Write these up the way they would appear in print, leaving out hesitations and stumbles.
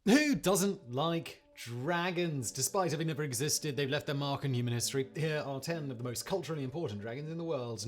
Who doesn't like dragons? Despite having never existed, they've left their mark on human history. Here are 10 of the most culturally important dragons in the world.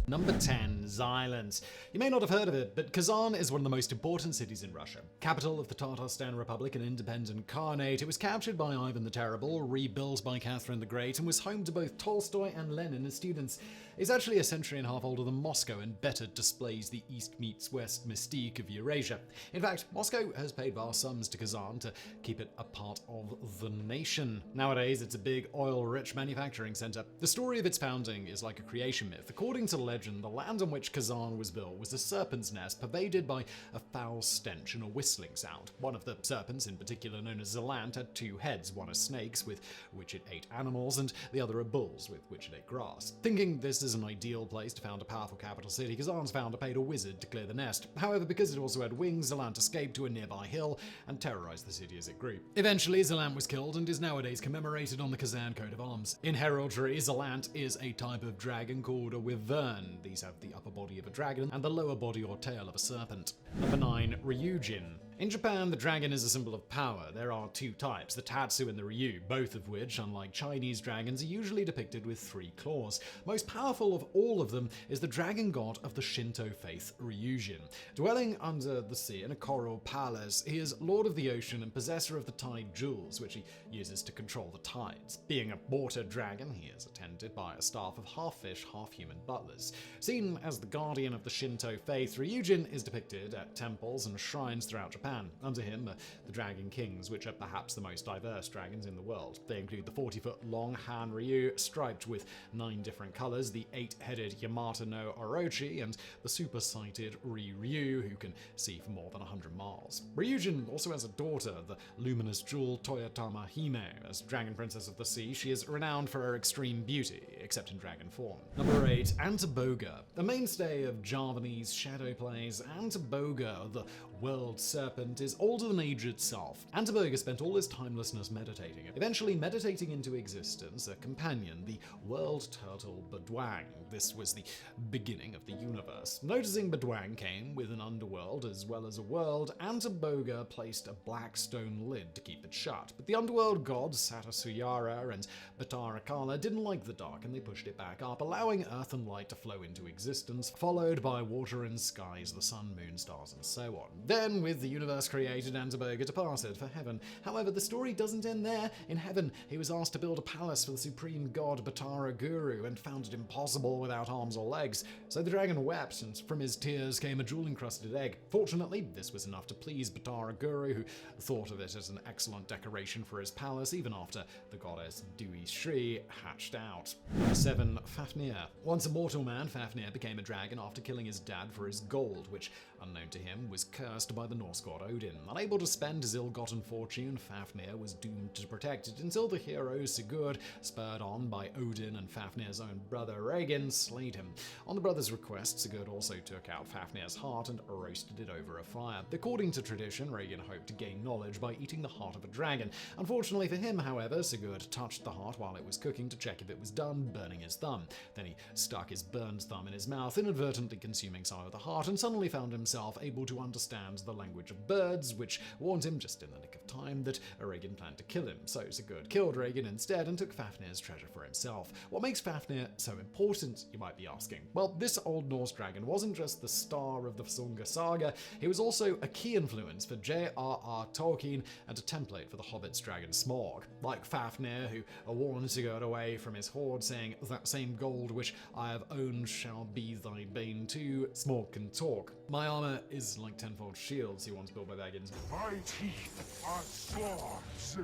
Number 10, Zilant. You may not have heard of it, but Kazan is one of the most important cities in Russia. Capital of the Tatarstan Republic and independent Khanate, it was captured by Ivan the Terrible, rebuilt by Catherine the Great, and was home to both Tolstoy and Lenin as students. It's actually a century and a half older than Moscow and better displays the East meets West mystique of Eurasia. In fact, Moscow has paid vast sums to Kazan to keep it a part of the nation. Nowadays, it's a big, oil-rich manufacturing center. The story of its founding is like a creation myth. According to legend, the land on which Kazan was built was a serpent's nest pervaded by a foul stench and a whistling sound. One of the serpents, in particular known as Zilant, had two heads, one a snake's, with which it ate animals, and the other a bull's, with which it ate grass. Thinking this is an ideal place to found a powerful capital city, Kazan's founder paid a wizard to clear the nest. However, because it also had wings, Zilant escaped to a nearby hill and terrorized the city as it grew. Eventually, Zilant was killed and is nowadays commemorated on the Kazan coat of arms. In heraldry, Zilant is a type of dragon called a wyvern. These have the upper body of a dragon and the lower body or tail of a serpent. Number 9, Ryujin. In Japan, the dragon is a symbol of power. There are two types, the Tatsu and the Ryu, both of which, unlike Chinese dragons, are usually depicted with 3 claws. Most powerful of all of them is the dragon god of the Shinto faith, Ryujin. Dwelling under the sea in a coral palace, he is lord of the ocean and possessor of the tide jewels, which he uses to control the tides. Being a water dragon, he is attended by a staff of half-fish, half-human butlers. Seen as the guardian of the Shinto faith, Ryujin is depicted at temples and shrines throughout Japan. Under him are the Dragon Kings, which are perhaps the most diverse dragons in the world. They include the 40-foot-long Han Ryu, striped with 9 different colors, the 8-headed Yamata no Orochi, and the super-sighted Ryu, who can see for more than 100 miles. Ryujin also has a daughter, the luminous jewel Toyotama Hime. As Dragon Princess of the Sea, she is renowned for her extreme beauty, except in dragon form. Number 8, Antaboga. A mainstay of Javanese shadow plays, Antaboga, the World Serpent, is older than age itself. Antaboga spent all his timelessness meditating, eventually meditating into existence a companion, the world turtle Bedwang. This was the beginning of the universe. Noticing Bedwang came with an underworld as well as a world, Antaboga placed a black stone lid to keep it shut. But the underworld gods Satasuyara and Batarakala didn't like the dark and they pushed it back up, allowing earth and light to flow into existence, followed by water and skies, the sun, moon, stars, and so on. Then, with the universe created, Antaboga departed for heaven. However, the story doesn't end there. In heaven, he was asked to build a palace for the supreme god Batara Guru and found it impossible without arms or legs. So the dragon wept, and from his tears came a jewel-encrusted egg. Fortunately, this was enough to please Batara Guru, who thought of it as an excellent decoration for his palace, even after the goddess Dewi Shri hatched out. 7. Fafnir. Once a mortal man, Fafnir became a dragon after killing his dad for his gold, which, unknown to him, was cursed by the Norse god Odin. Unable to spend his ill-gotten fortune, Fafnir was doomed to protect it until the hero Sigurd, spurred on by Odin and Fafnir's own brother Regin, slayed him. On the brother's request, Sigurd also took out Fafnir's heart and roasted it over a fire. According to tradition, Regin hoped to gain knowledge by eating the heart of a dragon. Unfortunately for him, however, Sigurd touched the heart while it was cooking to check if it was done, burning his thumb. Then he stuck his burned thumb in his mouth, inadvertently consuming some of the heart, and suddenly found himself able to understand the language of birds, which warned him just in the nick of time that Regin planned to kill him. So Sigurd killed Regin instead and took Fafnir's treasure for himself. What makes Fafnir so important, you might be asking? Well, this Old Norse dragon wasn't just the star of the Sunga saga, he was also a key influence for J.R.R. Tolkien and a template for the Hobbit's dragon Smaug. Like Fafnir, who warned Sigurd away from his hoard, saying, "That same gold which I have owned shall be thy bane too," Smaug can talk. "My armor is like tenfold shields," he once built by Baggins. My teeth are swords.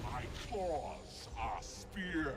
My claws are spears.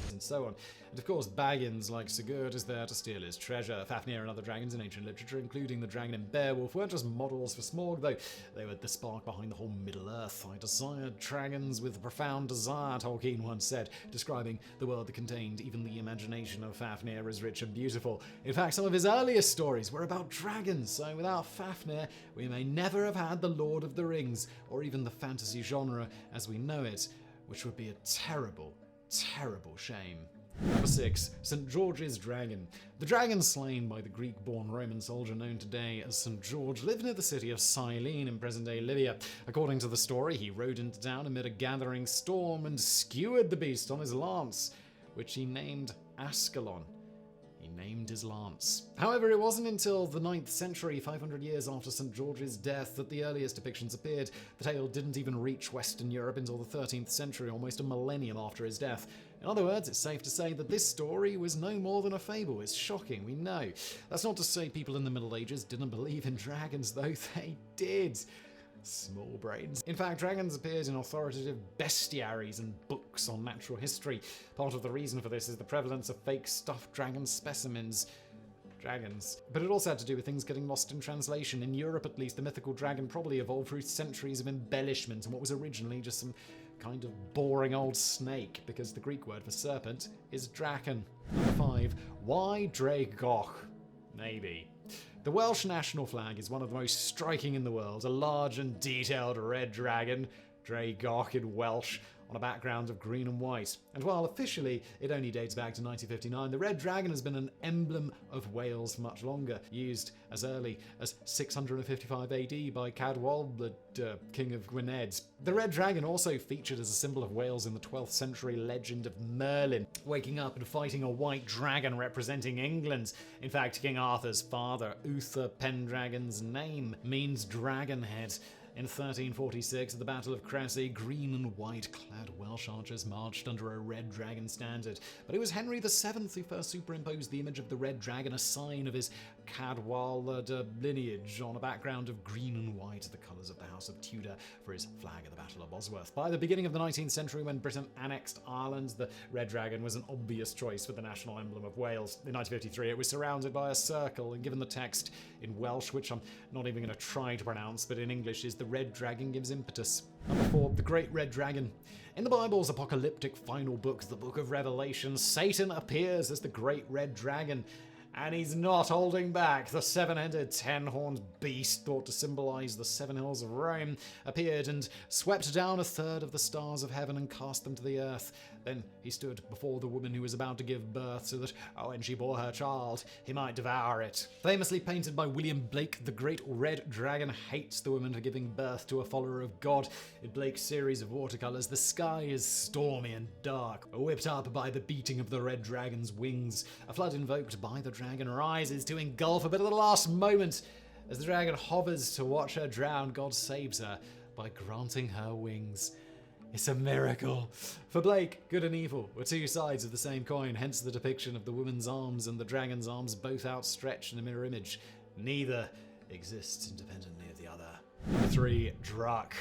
And so on. And of course, Baggins, like Sigurd, is there to steal his treasure. Fafnir and other dragons in ancient literature, including the dragon in Beowulf, weren't just models for Smaug, though they were the spark behind the whole Middle-earth. "I desired dragons with a profound desire," Tolkien once said, describing the world that contained even the imagination of Fafnir as rich and beautiful. In fact, some of his earliest stories were about dragons, so without Fafnir, we may never have had The Lord of the Rings, or even the fantasy genre as we know it, which would be a terrible, terrible shame. Number 6. St. George's Dragon. The dragon slain by the Greek-born Roman soldier known today as St. George lived near the city of Cyllene in present-day Libya. According to the story, he rode into town amid a gathering storm and skewered the beast on his lance, which he named Ascalon. He named his lance. However, it wasn't until the 9th century, 500 years after St. George's death, that the earliest depictions appeared. The tale didn't even reach Western Europe until the 13th century, almost a millennium after his death. In other words, it's safe to say that this story was no more than a fable. It's shocking, we know. That's not to say people in the Middle Ages didn't believe in dragons, though they did. Small brains. In fact, dragons appeared in authoritative bestiaries and books on natural history. Part of the reason for this is the prevalence of fake stuffed dragon specimens. Dragons. But it also had to do with things getting lost in translation. In Europe, at least, the mythical dragon probably evolved through centuries of embellishment and what was originally just some kind of boring old snake, because the Greek word for serpent is draken. Number 5. Why Ddraig Goch? Maybe. The Welsh national flag is one of the most striking in the world, a large and detailed red dragon, Ddraig Goch in Welsh, on a background of green and white. And while officially it only dates back to 1959, the red dragon has been an emblem of Wales for much longer, used as early as 655 AD by Cadwal, the King of Gwynedd. The red dragon also featured as a symbol of Wales in the 12th century legend of Merlin, waking up and fighting a white dragon representing England. In fact, King Arthur's father, Uther Pendragon's name means dragon head. In 1346, at the Battle of Crecy, green and white-clad Welsh archers marched under a red dragon standard. But it was Henry VII who first superimposed the image of the red dragon, a sign of his Cadwal lineage, on a background of green and white, the colours of the House of Tudor, for his flag at the Battle of Bosworth. By the beginning of the 19th century, when Britain annexed Ireland, the red dragon was an obvious choice for the national emblem of Wales. In 1953, it was surrounded by a circle, and given the text in Welsh, which I'm not even going to try to pronounce, but in English is "the red dragon gives impetus." Number 4, the Great Red Dragon. In the Bible's apocalyptic final book, the Book of Revelation, Satan appears as the Great Red Dragon. And he's not holding back. The 7-headed, 10-horned beast, thought to symbolize the 7 hills of Rome, appeared and swept down a third of the stars of heaven and cast them to the earth. Then he stood before the woman who was about to give birth, so that when she bore her child, he might devour it. Famously painted by William Blake, the Great Red Dragon hates the woman for giving birth to a follower of God. In Blake's series of watercolors, the sky is stormy and dark, whipped up by the beating of the red dragon's wings. A flood invoked by the dragon rises to engulf her, but at the last moment, as the dragon hovers to watch her drown, God saves her by granting her wings. It's a miracle. For Blake, good and evil were two sides of the same coin, hence the depiction of the woman's arms and the dragon's arms both outstretched in a mirror image. Neither exists independently of the other. Number 3, Druk.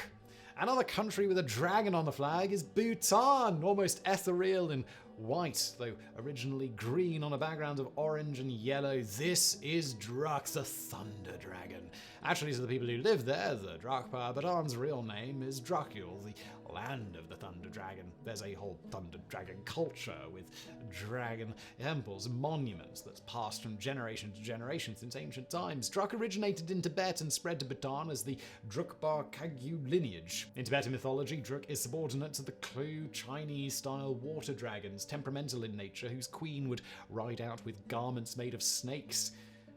Another country with a dragon on the flag is Bhutan, almost ethereal in white, though originally green on a background of orange and yellow. This is Druk, the Thunder Dragon. Actually, to the people who live there, the Drukpa, Bhutan's real name is Drukgyal, the land of the Thunder Dragon. There's a whole Thunder Dragon culture with dragon temples and monuments that's passed from generation to generation since ancient times. Druk originated in Tibet and spread to Bhutan as the Drukpa Kagyu lineage. In Tibetan mythology, Druk is subordinate to the Klu Chinese-style water dragons, temperamental in nature, whose queen would ride out with garments made of snakes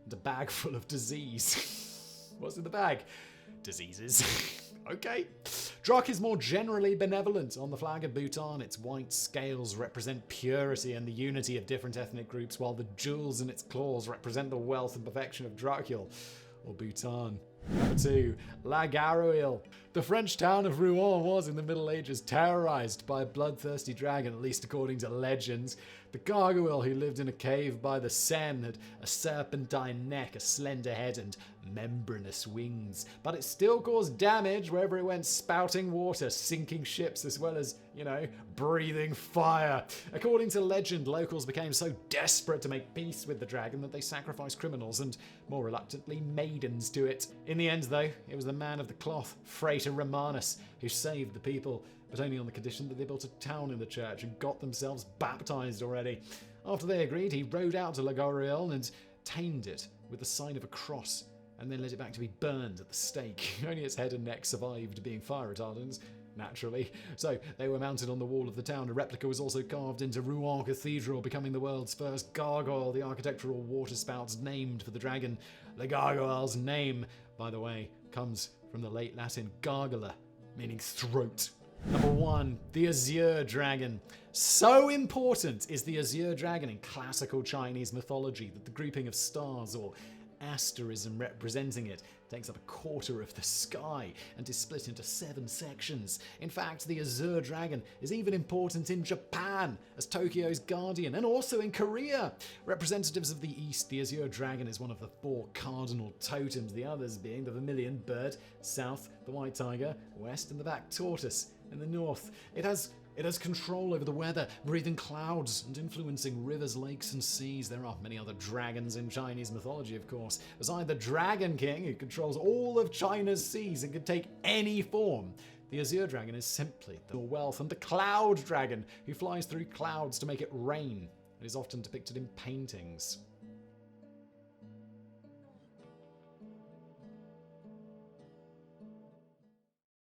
and a bag full of disease. What's in the bag? Diseases. Okay. Druk is more generally benevolent. On the flag of Bhutan, its white scales represent purity and the unity of different ethnic groups, while the jewels in its claws represent the wealth and perfection of Drukgyal, or Bhutan. Number 2, La Gargouille. The French town of Rouen was, in the Middle Ages, terrorized by a bloodthirsty dragon, at least according to legends. The gargoyle, who lived in a cave by the Seine, had a serpentine neck, a slender head, and membranous wings. But it still caused damage wherever it went, spouting water, sinking ships, as well as, breathing fire. According to legend, locals became so desperate to make peace with the dragon that they sacrificed criminals and, more reluctantly, maidens to it. In the end, though, it was the man of the cloth, Frater Romanus, who saved the people, but only on the condition that they built a town in the church and got themselves baptized already. After they agreed, he rode out to La Gargouille and tamed it with the sign of a cross and then let it back to be burned at the stake. Only its head and neck survived being fire retardants, naturally. So they were mounted on the wall of the town. A replica was also carved into Rouen Cathedral, becoming the world's first gargoyle, the architectural waterspouts named for the dragon. The gargoyle's name, by the way, comes from the late Latin gargula, meaning throat. Number 1, the Azure Dragon. So important is the Azure Dragon in classical Chinese mythology that the grouping of stars, or asterism representing it, takes up a quarter of the sky and is split into 7 sections. In fact, the Azure Dragon is even important in Japan as Tokyo's guardian, and also in Korea. Representatives of the East, the Azure Dragon is one of the 4 cardinal totems, the others being the vermilion bird, south, the white tiger, west, and the black tortoise in the north. It has control over the weather, breathing clouds and influencing rivers, lakes, and seas. There are many other dragons in Chinese mythology, of course. Beside the Dragon King, who controls all of China's seas and can take any form, the Azure Dragon is simply the wealth, and the Cloud Dragon, who flies through clouds to make it rain, and is often depicted in paintings.